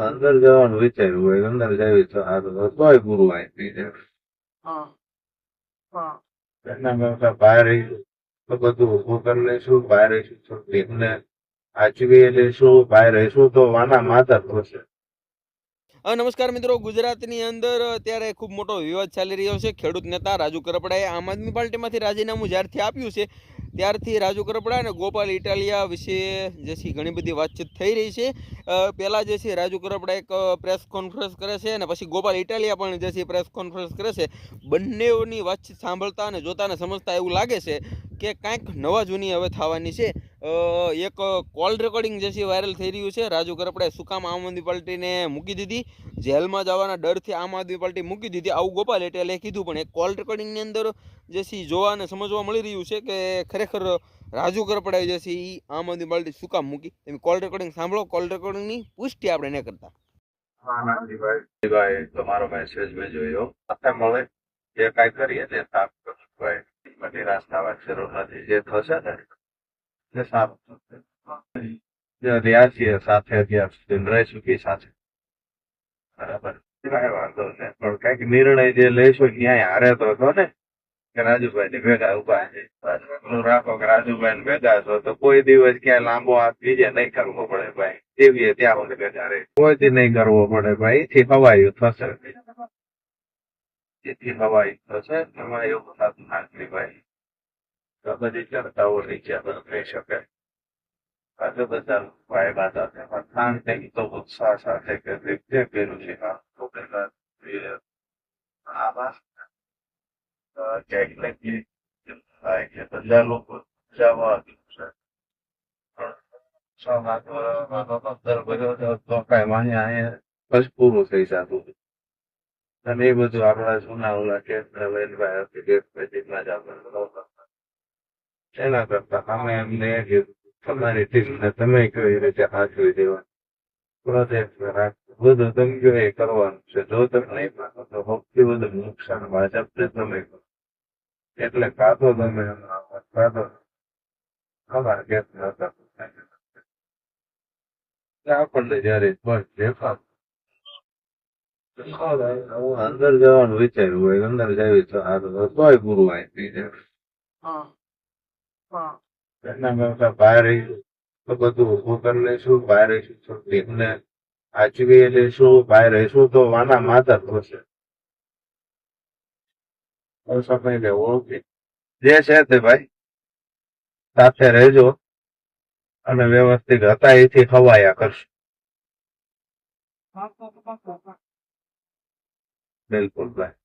અંદર જવાનું વિચાર્યું હોય અંદર જવી તો સારું તો તોય પૂરું આપી દે. હા હા એના કરતા બહાર રહીશું તો બધું ઉભું કરી લઈશું, બહાર રહીશું તો ટીમને આચવી લઈશું, બહાર રહીશું તો વાના માતર થશે. નમસ્કાર મિત્રો, ગુજરાતની અંદર અત્યારે ખૂબ મોટો વિવાદ ચાલી રહ્યો છે. ખેડૂત નેતા રાજુ કરપડાએ આમ આદમી પાર્ટીમાંથી રાજીનામું જ્યારથી આપ્યું છે ત્યારથી રાજુ કરપડા અને ગોપાલ ઇટાલિયા વિશે જે છે ઘણી બધી વાતચીત થઈ રહી છે. પહેલાં જે છે રાજુ કરપડા એક પ્રેસ કોન્ફરન્સ કરે છે અને પછી ગોપાલ ઇટાલિયા પણ જે છે પ્રેસ કોન્ફરન્સ કરે છે. બંનેઓની વાતચીત સાંભળતા અને જોતા અને સમજતા એવું લાગે છે કે કાંઈક નવા જૂની હવે થવાની છે. એક કોલ રેકોર્ડિંગ જે છે વાયરલ થઈ રહ્યું છે. રાજુ કરપડાએ શું કામ આમ આદમી પાર્ટીને મૂકી દીધી, જેલમાં જવાના ડરથી આમ આદમી પાર્ટી મૂકી દીધી, આવું ગોપાલ ઇટાલિયાએ કીધું. પણ એક કોલ રેકોર્ડિંગની અંદર જે છે જોવા અને સમજવા મળી રહ્યું છે કે ખરેખર રાજુ કરપડાએ જે છે એ આમ આદમી પાર્ટી શું કામ મૂકી. તમે કોલ રેકોર્ડિંગ સાંભળો. કોલ રેકોર્ડિંગની પુષ્ટિ આપણે ન કરતા. ભાઈ તમારો મેસેજ મેં જોયો. સાથે મળે જે કાંઈ કરીએ તે સાફ કરશું ભાઈ. નિરાશ થવાની જરૂર નથી. જે થશે ને તે સારું થશે. જે રહ્યા છીએ સાથે અત્યાર સુધી રહીશું કી સાથે. બરાબર, કાંઈ વાંધો નહીં. પણ કઈક નિર્ણય જે લઈશું ક્યાંય હારે તો છો ને કે રાજુભાઈ ની ભેગા ઉભા છે. રાખો કે રાજુભાઈ ને ભેગા છો તો કોઈ દિવસ ક્યાંય લાંબો હાથ બીજે નહીં કરવો પડે ભાઈ. દેવીએ ત્યાં સુધી ભેગા રહે, કોઈથી નહીં કરવો પડે ભાઈ. એથી હવાયું થશે, જેથી હવાયું થશે. એમાં એવું થતું નથી ભાઈ. તો બધી ચર્ચાઓ નીચે થઈ શકે. આજે બધા ભાઈ બાધા શાંતિ તો ઉત્સાહ સાથે કે જે પેલું છે બધા લોકો જવા બસ પૂરું થઈ જતું. અને એ બધું આપણા જૂના ઓલા એના કરતા અમે એમને તમારી ટીમને તમે કઈ રીતે સાચવી દેવા પ્રોજેક્ટ બધું તમે જો એ કરવાનું છે. જો તમે નહીં માનો તો સૌથી વધુ નુકસાન ભાજપને તમે કરો. એટલે કાતો તમે કાતો અમારા કેસ આપણને જયારે દેખાવ અંદર જવાનું વિચાર્યું હોય અંદર જવી તો સારું તો તોય પૂરું આપી દે. હા હા એના કરતા બહાર રહીશું તો બધું ઉભું કરી લઈશું, બહાર રહીશું તો ટીમને આચવી લઈશું, બહાર રહીશું તો વાના માતર થશે. સમય ઓળખી જે છે તે ભાઈ સાથે રહેજો અને વ્યવસ્થિત હતા એથી ખવાયા કરશું. બિલકુલ ભાઈ,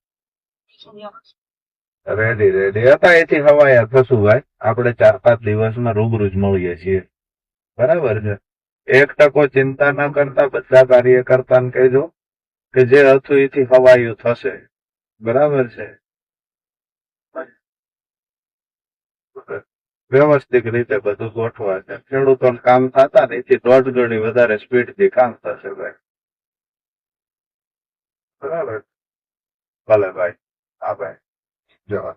રેડી રેડી હતા એથી ખવાયા થશું ભાઈ. આપણે 4-5 દિવસમાં રૂબરૂ જ મળીએ છીએ. બરાબર છે. 1% ચિંતા ન કરતા બધા કાર્યકર્તાને કહેજો કે જે હતું એથી ખવાયું થશે. બરાબર છે. વ્યવસ્થિત રીતે બધું ગોઠવા છે. ખેડૂતોને કામ થતા ને એથી 1.5 ગણી વધારે સ્પીડથી કામ થશે ભાઈ. બરાબર, ભલે ભાઈ. હા ભાઈ, જવા.